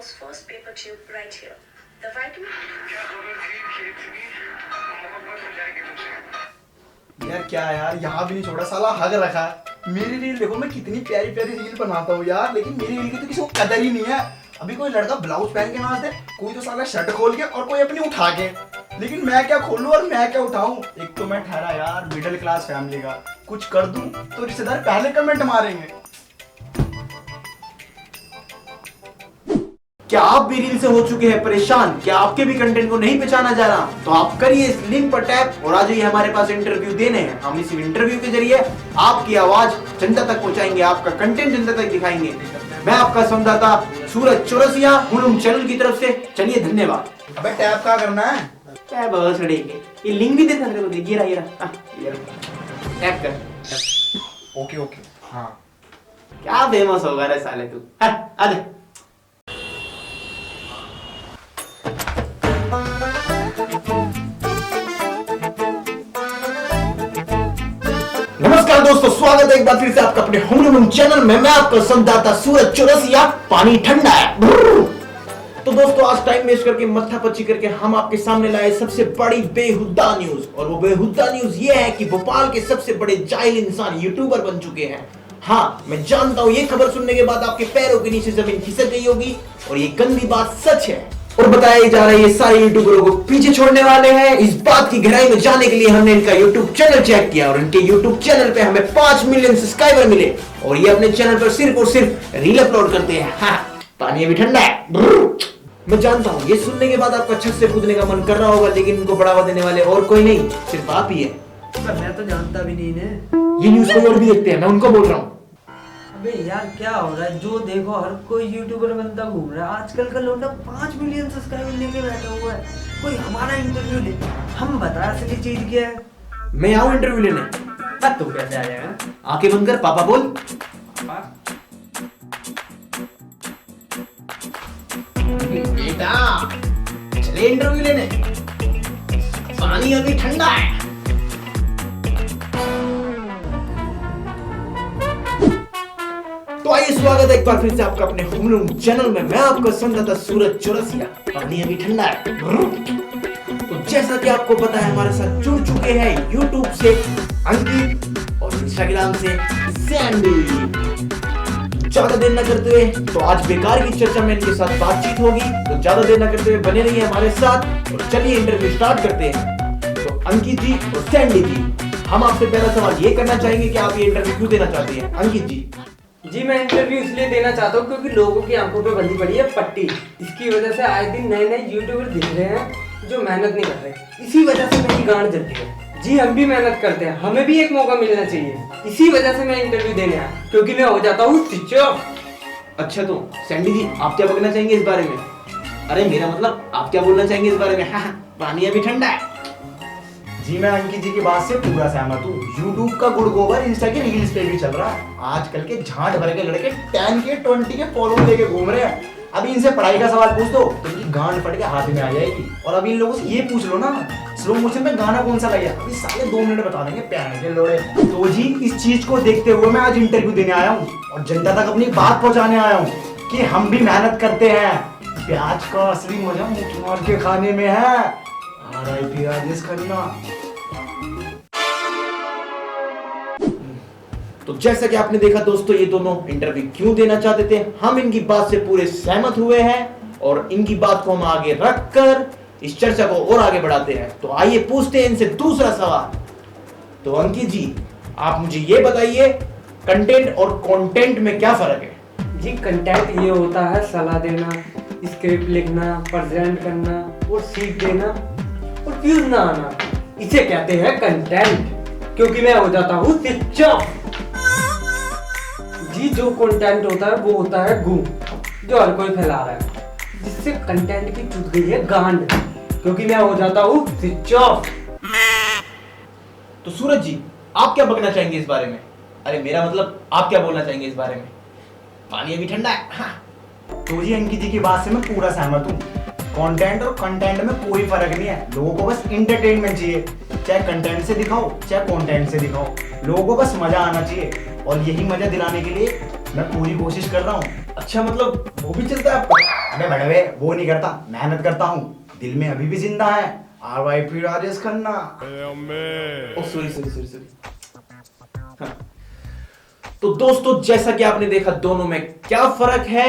Bow's first paper tube right here. The vitamin. क्या खबर थी कि इतनी मोहब्बत हो जाएगी तुझसे? यार क्या यार, यहाँ भी नहीं छोड़ा साला, हग रखा है। मेरी रील देखो, मैं कितनी प्यारी प्यारी रील बनाता हूँ यार, लेकिन मेरी रील की तो किसी को कदर ही नहीं है। अभी कोई लड़का ब्लाउज पहन के नाच दे, कोई तो साला शर्ट खोल के और कोई अपनी उठा के, लेकिन मैं क्या खोलूं और मैं क्या उठाऊं। एक तो मैं ठहरा यार मिडिल क्लास फैमिली का, कुछ कर दूं तो रिश्तेदार पहले कमेंट मारेंगे। क्या आप भी रील से हो चुके हैं परेशान? क्या आपके भी कंटेंट को नहीं पहचाना जा रहा? तो आप करिए इस लिंक पर टैप और आ जाइए हमारे पास इंटरव्यू देने हैं। हम इस इंटरव्यू के जरिए आपकी आवाज जनता तक पहुंचाएंगे, आपका कंटेंट जनता तक दिखाएंगे। मैं आपका संवाददाता सूरज चौरसिया हुलुम चैनल की तरफ से। चलिए धन्यवाद। अबे टैप क्या करना है? टैप सड़ेंगे, ये लिंक भी देखा तेरे को, देख ये रहा टैप कर। ओके ओके हाँ। क्या फेमस होगा रे साले तू। आ जा। नमस्कार दोस्तों, स्वागत है एक बार फिर से आपका अपने हुलुम चैनल में। मैं आपका संवाददाता सूरज चौरसिया। पानी ठंडा है। तो दोस्तों आज टाइम वेस्ट करके मत्था पच्ची करके हम आपके सामने लाए सबसे बड़ी बेहुदा न्यूज। और वो बेहुदा न्यूज ये है कि भोपाल के सबसे बड़े जाहिल इंसान यूट्यूबर बन चुके हैं। हाँ मैं जानता हूं ये खबर सुनने के बाद आपके पैरों के नीचे जमीन खिसक गई होगी, और ये गंदी बात सच है। और बताया जा रहा है ये सारे यूट्यूबरों को पीछे छोड़ने वाले हैं। इस बात की गहराई में जाने के लिए हमने इनका यूट्यूब चैनल चेक किया, और इनके यूट्यूब चैनल पे हमें 5 मिलियन सब्सक्राइबर मिले, और ये अपने चैनल पर सिर्फ और सिर्फ रील अपलोड करते हैं। हाँ, पानी अभी ठंडा है। मैं जानता हूँ ये सुनने के बाद आपका छत से कूदने का मन कर रहा होगा, लेकिन इनको बढ़ावा देने वाले और कोई नहीं, सिर्फ आप ही है। मैं तो जानता भी नहीं ने। ये न्यूज को और भी देखते हैं, मैं उनको बोल रहा हूँ। अबे यार क्या हो रहा है? जो देखो हर कोई यूट्यूबर बनता घूम रहा है। आजकल का लौंडा 5 मिलियन सब्सक्राइबर लेके बैठा हुआ है। कोई हमारा इंटरव्यू ले, हम बता असली चीज क्या है। मैं आऊँ इंटरव्यू लेने? तू कैसे आ जाएगा? आंखें बंद कर, पापा बोल। बेटा चले इंटरव्यू लेने, पानी अभी ठंडा है। तो आइए स्वागत है एक बार फिर से आपका अपने हुलुम चैनल में। मैं आपका संवाददाता सूरज चौरसिया। पानी अभी ठंडा है। तो जैसा कि आपको पता है हमारे साथ जुड़ चुके हैं यूट्यूब से अंकित और इंस्टाग्राम से सैंडी। ज्यादा देर न करते हुए तो आज बेकार की चर्चा में इनके साथ बातचीत होगी, तो ज्यादा देर न करते हुए बने रहिए हमारे साथ और चलिए इंटरव्यू स्टार्ट करते हैं। तो अंकित जी और सैंडी जी, हम आपसे पहला सवाल ये करना चाहेंगे कि आप ये इंटरव्यू क्यों देना चाहते हैं? अंकित जी। मैं इंटरव्यू इसलिए देना चाहता हूँ क्योंकि लोगों की आंखों पे बंधी पड़ी है पट्टी। इसकी वजह से आए दिन नए नए यूट्यूबर दिख रहे हैं जो मेहनत नहीं कर रहे। इसी वजह से मेरी गांड जलती है। जी हम भी मेहनत करते हैं, हमें भी एक मौका मिलना चाहिए। इसी वजह से मैं इंटरव्यू देने आया, क्योंकि मैं हो जाता हूँ स्विच ऑफ। अच्छा तो सैंडी जी आप क्या बोलना चाहेंगे इस बारे में? अरे मेरा मतलब आप क्या बोलना चाहेंगे इस बारे में? हाँ, पानी अभी ठंडा है। जी मैं अंकित जी की बात से पूरा सहमत हूँ। यूट्यूब का गुड़ गोबर इंस्टा के रील्स पे भी चल रहा है। आजकल के झांट भर के लड़के 10 के 20 के फॉलोअर लेके घूम रहे हैं। अभी इनसे पढ़ाई का सवाल पूछ दो तो इनकी गांड फट के हाथ में आ जाएगी। और अभी इन लोगों से ये पूछ लो ना स्लो मोशन में गाना कौन सा लगा, अभी साले 2 मिनट बता देंगे प्यार के लोड़े। तो जी इस चीज को देखते हुए मैं आज इंटरव्यू देने आया हूँ और जनता तक अपनी बात पहुंचाने आया हूँ कि हम भी मेहनत करते हैं। प्याज का असली मजा मुंह मार के खाने में है। RIP राजेश खन्ना। तो जैसा कि आपने देखा दोस्तों, ये दोनों इंटरव्यू क्यों देना चाहते थे, हम इनकी बात से पूरे सहमत हुए हैं और इनकी बात को हम आगे रखकर इस चर्चा को और आगे बढ़ाते हैं। तो आइए पूछते हैं इनसे दूसरा सवाल। तो अंकित जी आप मुझे ये बताइए कंटेंट और कंटेंट में क्या फर्क है? जी कंटेंट ये होता है सलाह देना, स्क्रिप्ट लिखना, प्रेजेंट करना और सीख देना और व्यूज ना आना। इसे कहते हैं कंटेंट, क्योंकि मैं हो जाता हूँ स्विच ऑफ। जी जो कंटेंट होता है वो होता है गू, जो हर कोई फैला रहा है, जिससे कंटेंट की चुत गई है गांड, क्योंकि मैं हो जाता हूँ स्विच ऑफ। तो सूरज जी आप क्या बकना चाहेंगे इस बारे में? अरे मेरा मतलब आप क्या बोलना चाहेंगे इस बारे में? पानी अभी ठंडा है। हाँ। तो जी अंकित जी की बात से मैं पूरा सहमत हूँ। कंटेंट और कंटेंट में कोई फर्क नहीं है। लोगों को बस इंटरटेनमेंट चाहिए, चाहे कंटेंट से दिखाओ चाहे कंटेंट से दिखाओ। लोगों को बस मजा आना चाहिए, और यही मजा दिलाने के लिए मैं पूरी कोशिश कर रहा हूँ। अच्छा मतलब वो भी चलता है आपको? अबे बड़वे वो नहीं करता, मेहनत करता हूँ, दिल में अभी भी जिंदा है। RIP राजेश खन्ना। ओ सॉरी। हाँ। तो दोस्तों जैसा कि आपने देखा दोनों में क्या फर्क है,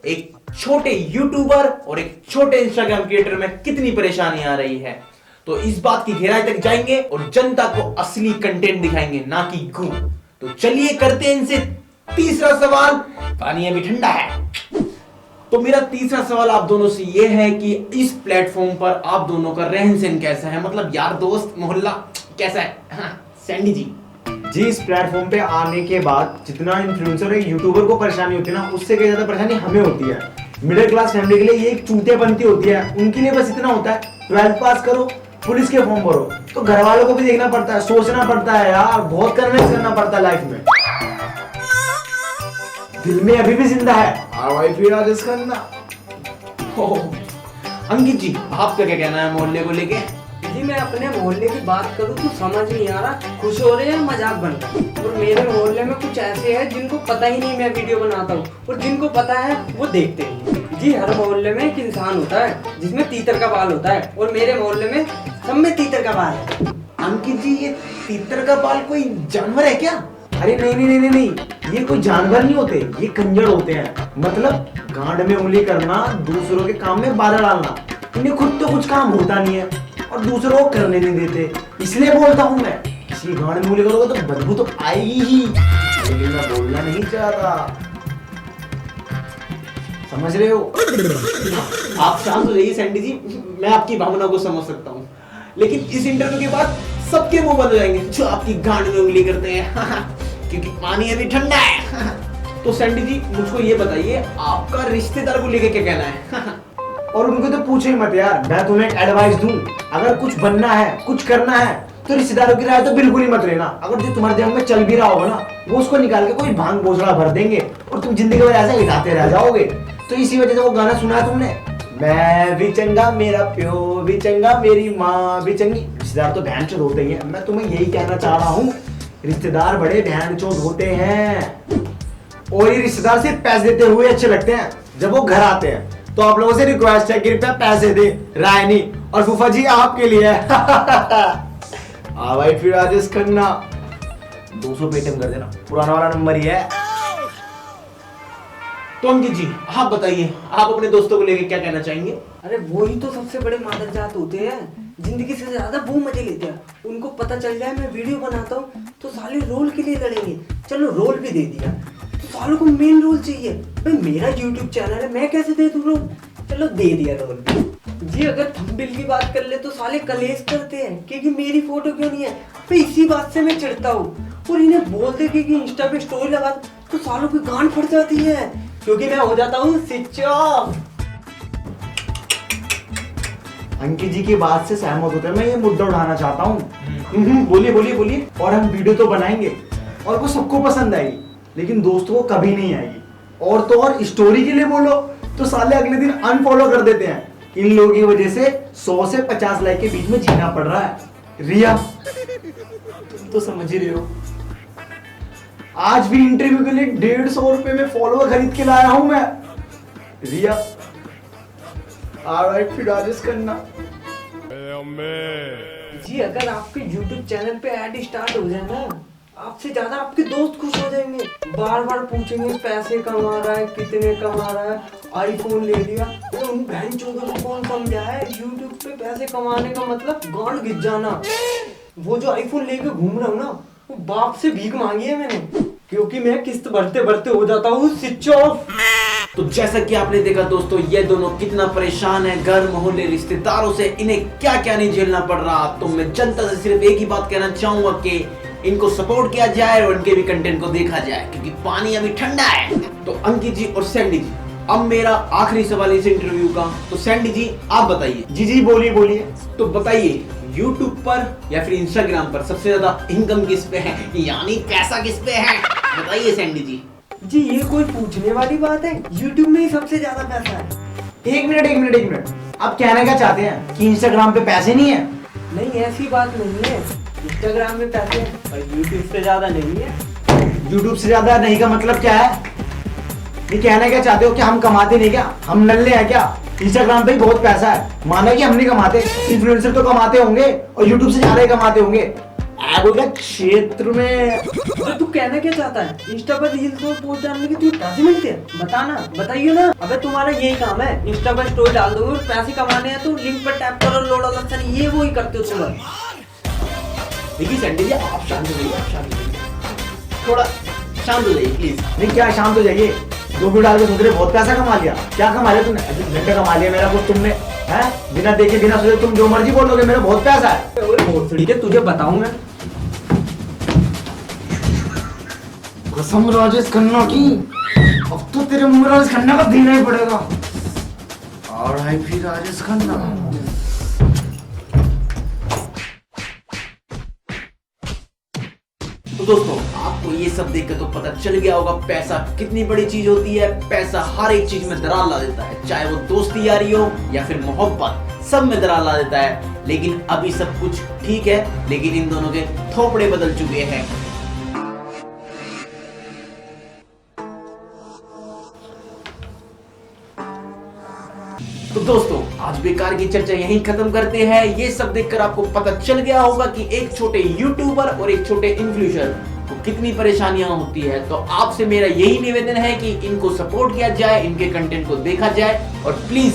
एक छोटे यूट्यूबर और एक छोटे इंस्टाग्राम क्रिएटर में कितनी परेशानी आ रही है। तो इस बात की गहराई तक जाएंगे और जनता को असली कंटेंट दिखाएंगे, ना कि गू। तो चलिए करते हैं इनसे तीसरा सवाल। पानी अभी ठंडा है। तो मेरा तीसरा सवाल आप दोनों से यह है कि इस प्लेटफॉर्म पर आप दोनों का रहन सहन कैसा है, मतलब यार दोस्त मोहल्ला कैसा है? हाँ, सैंडी जी, इस प्लेटफॉर्म पे आने के बाद जितना इन्फ्लुएंसर और यूट्यूबर को परेशानी होती है ना, उससे कहीं ज्यादा परेशानी हमें होती है। मिडिल क्लास फैमिली के लिए ये एक चूतियापंती होती है। उनके लिए बस इतना होता है 12th पास करो, पुलिस के फॉर्म भरो। तो घर वालों को भी देखना पड़ता है, सोचना पड़ता है यार, बहुत करना पड़ता है लाइफ में। दिल में अभी भी जिंदा है RIP राजेश खन्ना। अंकित जी आपका क्या कहना है मोहल्ले को लेके? जी मैं अपने मोहल्ले की बात करूँ तो समझ नहीं आ रहा खुश हो रहे हैं मजाक बन रहा है। और मेरे मोहल्ले में कुछ ऐसे हैं जिनको पता ही नहीं मैं वीडियो बनाता हूँ, और जिनको पता है वो देखते नहीं। जी हर मोहल्ले में एक इंसान होता है जिसमें तीतर का बाल होता है, और मेरे मोहल्ले में सब में तीतर का बाल है। अंकित जी ये तीतर का बाल कोई जानवर है क्या? अरे नहीं, ये कोई जानवर नहीं होते, ये कंजर होते हैं। मतलब गांड में उंगली करना, दूसरों के काम में बाधा डालना। इन्हें खुद तो कुछ काम होता नहीं है और दूसरों को करने नहीं देते। इसलिए बोलता हूँ मैं, किसी गांड में उंगली करोगे तो बदबू तो आएगी ही, लेकिन मैं बोलना नहीं चाहता। समझ रहे हो? आप शांत हो जाइए सैंडी जी, मैं आपकी भावना को समझ सकता हूँ, लेकिन इस इंटरव्यू के बाद सबके मुंह बंद हो जाएंगे जो आपकी गांड में उंगली करते हैं क्योंकि पानी अभी ठंडा है। तो सैंडी जी मुझको ये बताइए, आपका रिश्तेदार को लेके क्या कहना है? और उनको तो पूछो ही मत यार। मैं तुम्हें एक एडवाइस दूं, अगर कुछ बनना है, कुछ करना है, तो रिश्तेदारों की राय तो बिल्कुल ही मत लेना। अगर जो तुम्हारे दिमाग में चल भी रहा होगा ना, वो उसको निकाल के कोई भांग भोसड़ा भर देंगे और तुम जिंदगी भर ऐसे हिलाते रह जाओगे। तो इसी वजह से वो गाना सुना है तुमने, मैं भी चंगा, मेरा प्यो भी चंगा, मेरी माँ भी चंगी। रिश्तेदार तो बहन चोद होते ही हैं। मैं तुम्हें यही कहना चाह रहा हूँ, रिश्तेदार बड़े बहन चोद होते हैं। और ये रिश्तेदार सिर्फ पैसे देते हुए अच्छे लगते हैं जब वो घर आते हैं। तो आप लोगों से रिक्वेस्ट है, कृपया पैसे दे रायनी और फूफा जी आपके लिए। RIP राजेश खन्ना। 200 पेटीएम कर देना, पुराना वाला नंबर ही है। तो अंकित जी आप बताइए, आप अपने दोस्तों को लेके क्या कहना चाहेंगे? अरे वो ही तो सबसे बड़े मादरजात होते हैं, जिंदगी से ज्यादा वो मजे लेते हैं। उनको पता चल जाए मैं वीडियो बनाता हूँ तो साले रोल के लिए लड़ेंगे। चलो रोल भी दे दिया, तो सालों को मेन रोल चाहिए। भाई मेरा YouTube चैनल है, मैं कैसे दे दूँ रोल? चलो दे दिया रोल जी। अगर थंबनेल की बात कर ले तो साले कलेश करते हैं क्योंकि मेरी फोटो क्यों नहीं है। भाई इसी बात से मैं चिढ़ता हूँ। और इन्हें बोलते कि इंस्टा पे स्टोरी लगा तो सालों की गांड फट जाती है, क्योंकि मैं हो जाता हूँ स्विच ऑफ। अंकित जी की बात से सहमत होते हैं। मैं ये मुद्दा उठाना चाहता हूँ। बोलिए। और हम वीडियो तो बनाएंगे और वो सबको पसंद आएगी, लेकिन दोस्तों को कभी नहीं आएगी। और तो और स्टोरी के लिए बोलो तो साले अगले दिन अनफॉलो कर देते हैं। इन लोगों की वजह से 100 से 50 लाइक के बीच में जीना पड़ रहा है। रिया तुम तो समझ ही रहे हो। आज भी इंटरव्यू के लिए 150 रुपए में फॉलोवर खरीद के लाया हूं मैं। रिया RIP राजेश खन्ना। जी अगर आपके YouTube चैनल पे ऐड स्टार्ट हो जाए ना, आपसे ज्यादा आपके दोस्त खुश हो जाएंगे। बार बार पूछेंगे पैसे कमा रहा है, कितने कमा रहा है, आईफोन ले लिया। तो उन बहन चोदों को कौन समझा है YouTube पे पैसे कमाने का मतलब गांड घिस जाना। वो जो आईफोन लेके घूम रहा हूँ ना, वो बाप से भीख मांगी है मैंने, क्योंकि मैं किस्त भरते भरते हो जाता हूँ स्विच ऑफ। तो जैसा कि आपने देखा दोस्तों, ये दोनों कितना परेशान है, घर मोहल्ले रिश्तेदारों से इन्हें क्या क्या नहीं झेलना पड़ रहा। तो मैं जनता से सिर्फ एक ही बात कहना चाहूंगा कि इनको सपोर्ट किया जाए और इनके भी कंटेंट को देखा जाए, क्योंकि पानी अभी ठंडा है। तो अंकित जी और सैंडी जी, अब मेरा आखिरी सवाल इस इंटरव्यू का। तो सैंडी जी आप बताइए। जी बोलिए। तो बताइए, YouTube पर या फिर Instagram पर सबसे ज्यादा इनकम किस पे है, यानी पैसा किस पे है? बताइए सैंडी जी। जी ये कोई पूछने वाली बात है? YouTube में ही सबसे ज्यादा पैसा है। एक मिनट। आप कहना क्या चाहते हैं कि Instagram पे पैसे नहीं है? नहीं ऐसी बात नहीं है, Instagram में पैसे हैं पर YouTube से ज्यादा नहीं है। YouTube से ज्यादा नहीं का मतलब क्या है? ये कहना क्या चाहते हो कि हम कमाते नहीं क्या? हम नल्ले हैं क्या? इंस्टाग्राम पे ही बहुत पैसा है, माना कि हम नहीं कमाते, इन्फ्लुएंसर तो कमाते होंगे और यूट्यूब से ज्यादा ही कमाते होंगे। एडो के क्षेत्र में अबे तू कहना क्या चाहता है? इंस्टा पर रील्स और पोस्ट डालने के तुझे पैसे मिलते हैं? बताना, बताइए ना। अबे तुम्हारा यही काम है, इंस्टा पर स्टोरी डाल दो और पैसे कमाने हैं तो लिंक पर टैप करो, लोड अलग से ये वो ही करते हो सुबह। देखिए सैंडी जी, आप शांत हो जाइए, आप शांत हो जाइए, थोड़ा शांत हो जाइए प्लीज। नहीं क्या शांत हो जाइए? 2 वीडियो डाल के सोच रहे बहुत पैसा कमा लिया। क्या कमा लिया तूने? घंटे कमा लिया मेरा कुछ तुमने, है? बिना देखे बिना सोचे तुम जो मर्जी बोलोगे, मेरा बहुत पैसा है। ठीक है, तुझे बताऊं मैं। कसम राजेश खन्ना की, अब तो तेरे मुंह राजेश खन्ना का देना ही पड़ेगा। RIP राजेश खन्ना। तो दोस्तों, आपको ये सब देखकर तो पता चल गया होगा पैसा कितनी बड़ी चीज होती है। पैसा हर एक चीज में दरार ला देता है, चाहे वो दोस्ती यारी हो या फिर मोहब्बत, सब में दरार ला देता है। लेकिन अभी सब कुछ ठीक है, लेकिन इन दोनों के थोपड़े बदल चुके हैं। तो दोस्तों, आज बेकार की चर्चा यहीं खत्म करते हैं। ये सब देखकर आपको पता चल गया होगा कि एक छोटे यूट्यूबर और एक छोटे इन्फ्लुएंसर को कितनी परेशानियां होती है। तो आपसे मेरा यही निवेदन है कि इनको सपोर्ट किया जाए, इनके कंटेंट को देखा जाए और प्लीज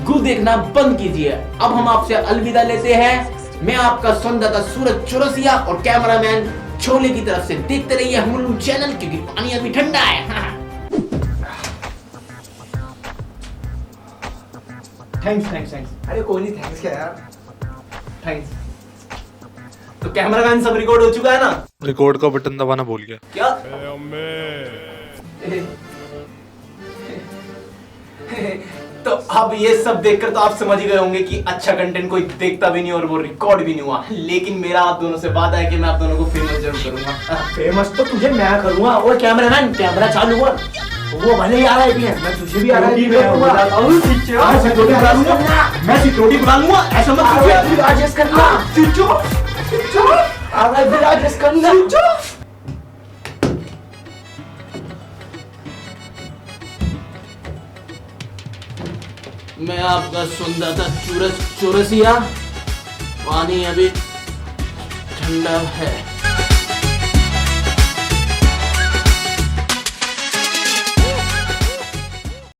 गु देखना बंद कीजिए। अब हम आपसे अलविदा लेते हैं। मैं आपका संवाददाता सूरज चौरसिया और कैमरामैन छोले की तरफ से देखते रहिए हम चैनल, क्योंकि पानी अभी ठंडा है। थैंक्स। अरे कोई नहीं, थैंक्स क्या यार, थैंक्स। तो कैमरामैन सब रिकॉर्ड हो चुका है ना? रिकॉर्ड का बटन दबाना भूल गया। क्या? तो अब ये सब देखकर तो आप समझ गए होंगे कि अच्छा कंटेंट कोई देखता भी नहीं और वो रिकॉर्ड भी नहीं हुआ। लेकिन मेरा आप दोनों से वादा है कि मैं आप दोनों को फेमस जरूर करूंगा। फेमस तो तुझे मैं करूंगा। और कैमरामैन, कैमरा चालू हुआ, वो भले ही RIP है, मैं तुझे भी RIP करूंगा। मैं सिक्योरिटी बुला लूंगा, ऐसा मत सोचिए। राजेश खन्ना, RIP राजेश खन्ना। मैं आपका संवाददाता सूरज चौरसिया। पानी अभी ठंडा है।